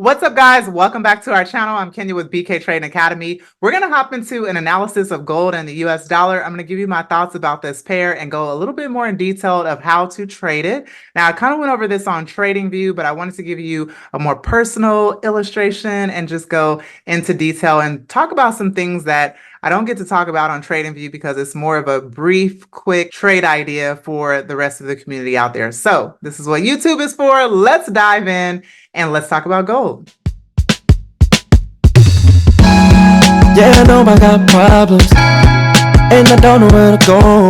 What's up, guys? Welcome back to our channel. I'm Kenya with BK Trading Academy. We're going to hop into an analysis of gold and the US dollar. I'm going to give you my thoughts about this pair and go a little bit more in detail of how to trade it. Now, I kind of went over this on TradingView, but I wanted to give you a more personal illustration and just go into detail and talk about some things that I don't get to talk about on TradingView because it's more of a brief, quick trade idea for the rest of the community out there. So this is what YouTube is for. Let's dive in and let's talk about gold. Yeah, I know I got problems, and I don't know where to go.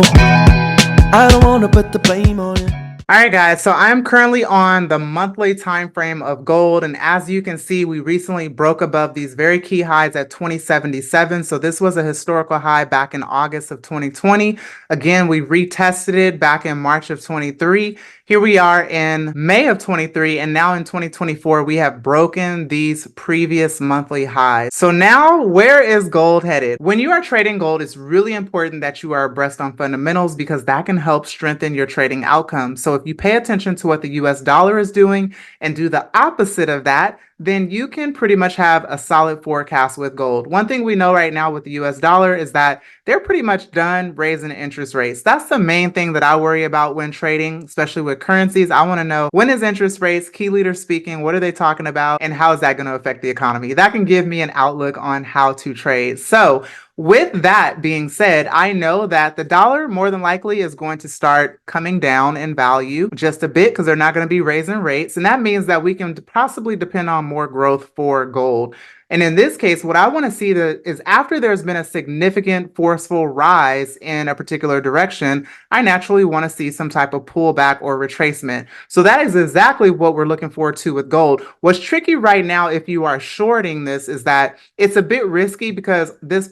I don't want to put the blame on you. All right, guys, so I'm currently on the monthly time frame of gold, and as you can see, we recently broke above these very key highs at 2077. So this was a historical high back in August of 2020. Again, we retested it back in March of 23. Here we are in May of 23, and now in 2024, we have broken these previous monthly highs. So now, where is gold headed? When you are trading gold, it's really important that you are abreast on fundamentals because that can help strengthen your trading outcomes. So if you pay attention to what the US dollar is doing and do the opposite of that, then you can pretty much have a solid forecast with gold. One thing we know right now with the US dollar is that they're pretty much done raising interest rates. That's the main thing that I worry about when trading, especially with currencies. I want to know, when is interest rates, key leaders speaking, what are they talking about, and how is that going to affect the economy? That can give me an outlook on how to trade. So with that being said, I know that the dollar more than likely is going to start coming down in value just a bit because they're not going to be raising rates. And that means that we can possibly depend on more growth for gold. And in this case, what I want to see is after there's been a significant forceful rise in a particular direction, I naturally want to see some type of pullback or retracement. So that is exactly what we're looking forward to with gold. What's tricky right now if you are shorting this is that it's a bit risky because this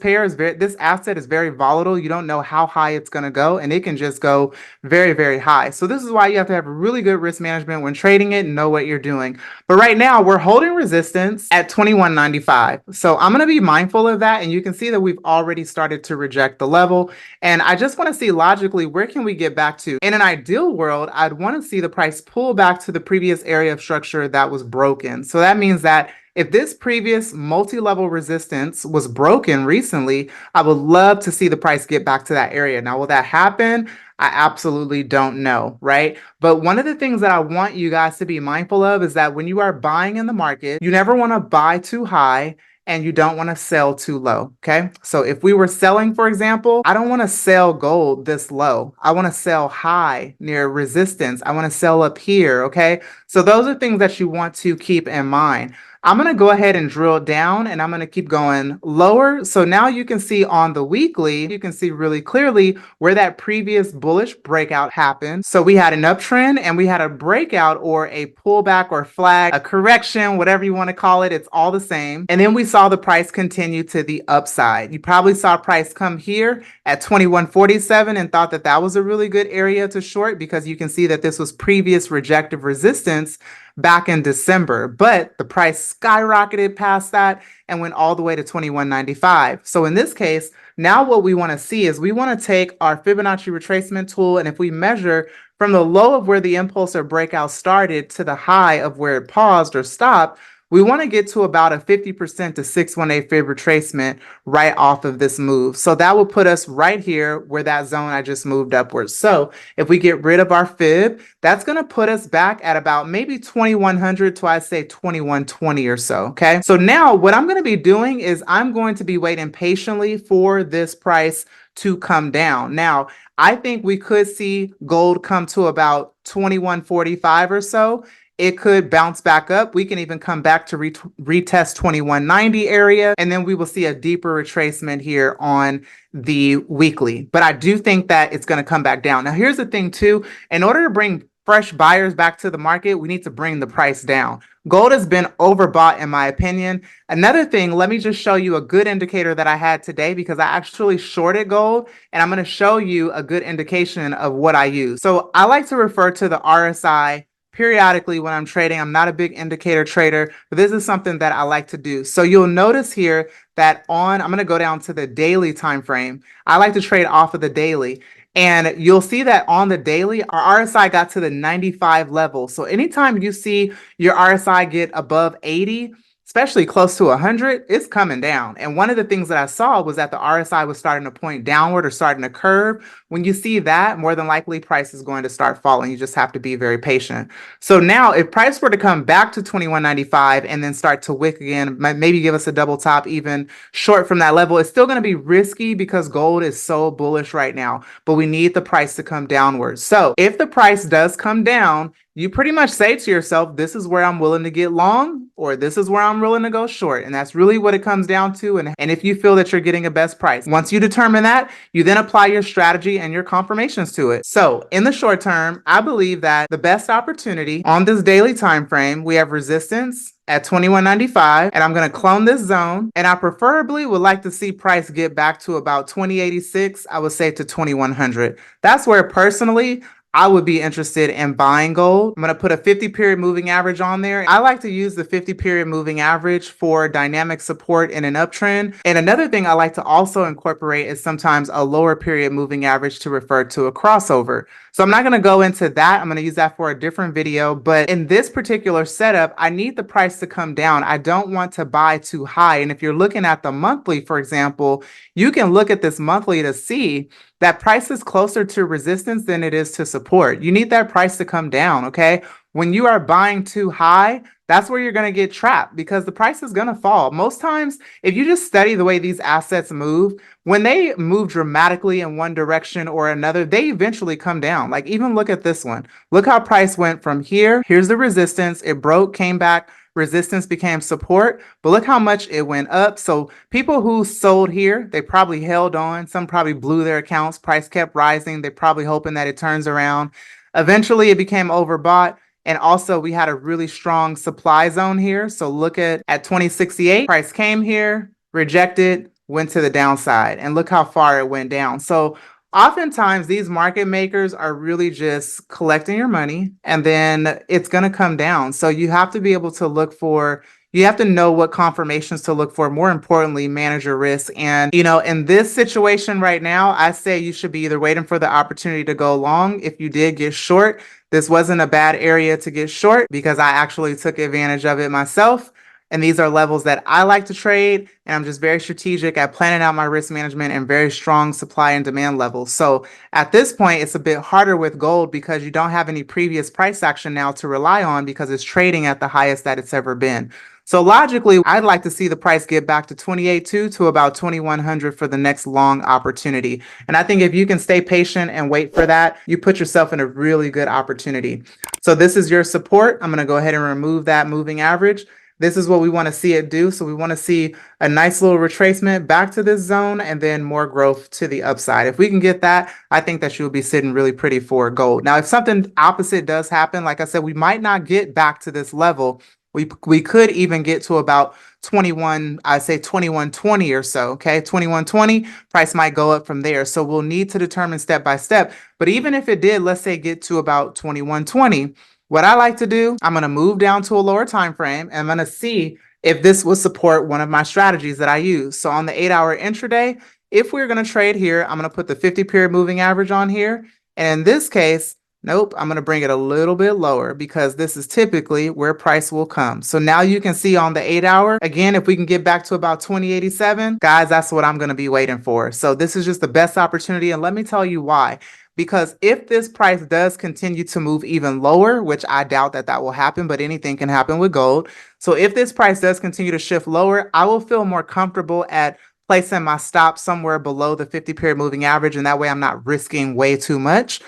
asset is very volatile. You don't know how high it's going to go, and it can just go very, very high. So this is why you have to have really good risk management when trading it and know what you're doing. But right now we're holding resistance at 21.95. So I'm going to be mindful of that. And you can see that we've already started to reject the level. And I just want to see logically, where can we get back to? In an ideal world, I'd want to see the price pull back to the previous area of structure that was broken. So that means that if this previous multi-level resistance was broken recently, I would love to see the price get back to that area. Now, will that happen? I absolutely don't know, right? But one of the things that I want you guys to be mindful of is that when you are buying in the market, you never want to buy too high and you don't want to sell too low, okay? So if we were selling, for example, I don't want to sell gold this low. I want to sell high near resistance. I want to sell up here, okay? So those are things that you want to keep in mind. I'm going to go ahead and drill down and I'm going to keep going lower. So now you can see on the weekly, you can see really clearly where that previous bullish breakout happened. So we had an uptrend and we had a breakout or a pullback or flag, a correction, whatever you want to call it. It's all the same. And then we saw the price continue to the upside. You probably saw price come here at 21.47 and thought that that was a really good area to short because you can see that this was previous rejective resistance back in December, but the price skyrocketed past that and went all the way to 21.95. So in this case, now what we want to see is we want to take our Fibonacci retracement tool, and if we measure from the low of where the impulse or breakout started to the high of where it paused or stopped, we want to get to about a 50% to 618 fib retracement right off of this move. So that will put us right here where that zone I just moved upwards. So if we get rid of our fib, that's going to put us back at about maybe 2100 to I'd say 2120 or so. Okay. So now what I'm going to be doing is I'm going to be waiting patiently for this price to come down. Now, I think we could see gold come to about 2145 or so. It could bounce back up. We can even come back to retest 2190 area, and then we will see a deeper retracement here on the weekly. But I do think that it's going to come back down. Now, here's the thing too. In order to bring fresh buyers back to the market, we need to bring the price down. Gold has been overbought in my opinion. Another thing, let me just show you a good indicator that I had today because I actually shorted gold, and I'm going to show you a good indication of what I use. So I like to refer to the RSI periodically when I'm trading. I'm not a big indicator trader, but this is something that I like to do. So you'll notice here that I'm going to go down to the daily time frame. I like to trade off of the daily. And you'll see that on the daily, our RSI got to the 95 level. So anytime you see your RSI get above 80, especially close to 100, it's coming down. And one of the things that I saw was that the RSI was starting to point downward or starting to curve. When you see that, more than likely price is going to start falling. You just have to be very patient. So now if price were to come back to 21.95 and then start to wick again, maybe give us a double top even short from that level, it's still going to be risky because gold is so bullish right now, but we need the price to come downwards. So if the price does come down, you pretty much say to yourself, this is where I'm willing to get long, or this is where I'm willing to go short. And that's really what it comes down to. And if you feel that you're getting a best price, once you determine that, you then apply your strategy and your confirmations to it. So in the short term, I believe that the best opportunity on this daily time frame, we have resistance at 21.95, and I'm going to clone this zone, and I preferably would like to see price get back to about 2086, I would say to 2100. That's where personally I would be interested in buying gold. I'm going to put a 50-period moving average on there. I like to use the 50-period moving average for dynamic support in an uptrend. And another thing I like to also incorporate is sometimes a lower period moving average to refer to a crossover. So I'm not going to go into that. I'm going to use that for a different video. But in this particular setup, I need the price to come down. I don't want to buy too high. And if you're looking at the monthly, for example, you can look at this monthly to see that price is closer to resistance than it is to support. You need that price to come down, okay? When you are buying too high, that's where you're going to get trapped because the price is going to fall. Most times, if you just study the way these assets move, when they move dramatically in one direction or another, they eventually come down. Like even look at this one. Look how price went from here. Here's the resistance. It broke, came back. Resistance became support, but look how much it went up. So people who sold here, they probably held on. Some probably blew their accounts. Price kept rising. They probably hoping that it turns around. Eventually, it became overbought. And also, we had a really strong supply zone here. So look at 2068. Price came here, rejected, went to the downside. And look how far it went down. So oftentimes, these market makers are really just collecting your money and then it's going to come down. So you have to be able to you have to know what confirmations to look for. More importantly, manage your risk. And, in this situation right now, I say you should be either waiting for the opportunity to go long. If you did get short, this wasn't a bad area to get short because I actually took advantage of it myself. And these are levels that I like to trade. And I'm just very strategic at planning out my risk management and very strong supply and demand levels. So at this point, it's a bit harder with gold because you don't have any previous price action now to rely on because it's trading at the highest that it's ever been. So logically, I'd like to see the price get back to 28.2 to about 2100 for the next long opportunity. And I think if you can stay patient and wait for that, you put yourself in a really good opportunity. So this is your support. I'm going to go ahead and remove that moving average. This is what we want to see it do. So we want to see a nice little retracement back to this zone and then more growth to the upside. If we can get that, I think that you'll be sitting really pretty for gold. Now, if something opposite does happen, like I said, we might not get back to this level. We could even get to about 2120 or so, okay? 2120, price might go up from there. So we'll need to determine step by step. But even if it did, let's say get to about 2120, what I like to do, I'm going to move down to a lower time frame and I'm going to see if this will support one of my strategies that I use. So on the 8-hour intraday, if we're going to trade here, I'm going to put the 50-period moving average on here. And in this case, nope, I'm going to bring it a little bit lower because this is typically where price will come. So now you can see on the 8-hour, again, if we can get back to about 2087, guys, that's what I'm going to be waiting for. So this is just the best opportunity. And let me tell you why. Because if this price does continue to move even lower, which I doubt that will happen, but anything can happen with gold. So if this price does continue to shift lower, I will feel more comfortable at placing my stop somewhere below the 50-period moving average. And that way I'm not risking way too much.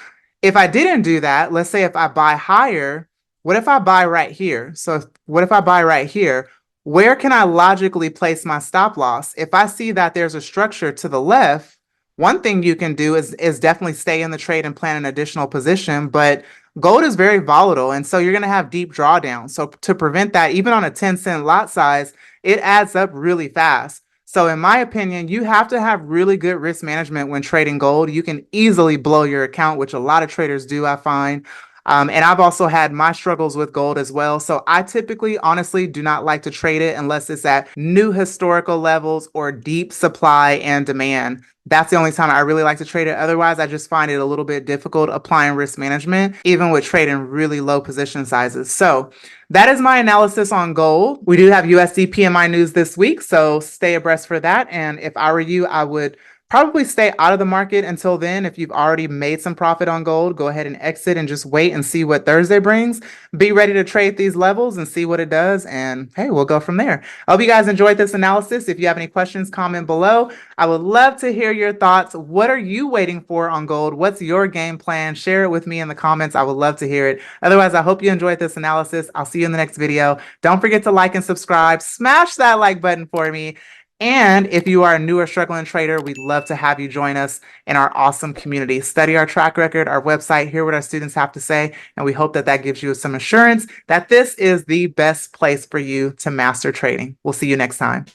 If I didn't do that, let's say if I buy higher, what if I buy right here? So what if I buy right here? Where can I logically place my stop loss? If I see that there's a structure to the left, one thing you can do is definitely stay in the trade and plan an additional position, but gold is very volatile. And so you're going to have deep drawdowns. So to prevent that, even on a 10-cent lot size, it adds up really fast. So in my opinion, you have to have really good risk management when trading gold. You can easily blow your account, which a lot of traders do, I find. And I've also had my struggles with gold as well. So I typically, honestly, do not like to trade it unless it's at new historical levels or deep supply and demand. That's the only time I really like to trade it. Otherwise, I just find it a little bit difficult applying risk management, even with trading really low position sizes. So that is my analysis on gold. We do have USD PMI news this week, so stay abreast for that. And if I were you, I would probably stay out of the market until then. If you've already made some profit on gold, go ahead and exit and just wait and see what Thursday brings. Be ready to trade these levels and see what it does. And hey, we'll go from there. I hope you guys enjoyed this analysis. If you have any questions, comment below. I would love to hear your thoughts. What are you waiting for on gold? What's your game plan? Share it with me in the comments. I would love to hear it. Otherwise, I hope you enjoyed this analysis. I'll see you in the next video. Don't forget to like and subscribe. Smash that like button for me. And if you are a new or struggling trader, we'd love to have you join us in our awesome community. Study our track record, our website, hear what our students have to say, and we hope that that gives you some assurance that this is the best place for you to master trading. We'll see you next time.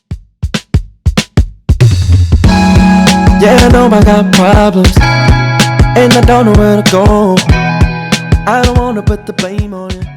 Yeah, I know I got problems, and I don't know where to go. I don't wanna put the blame on you.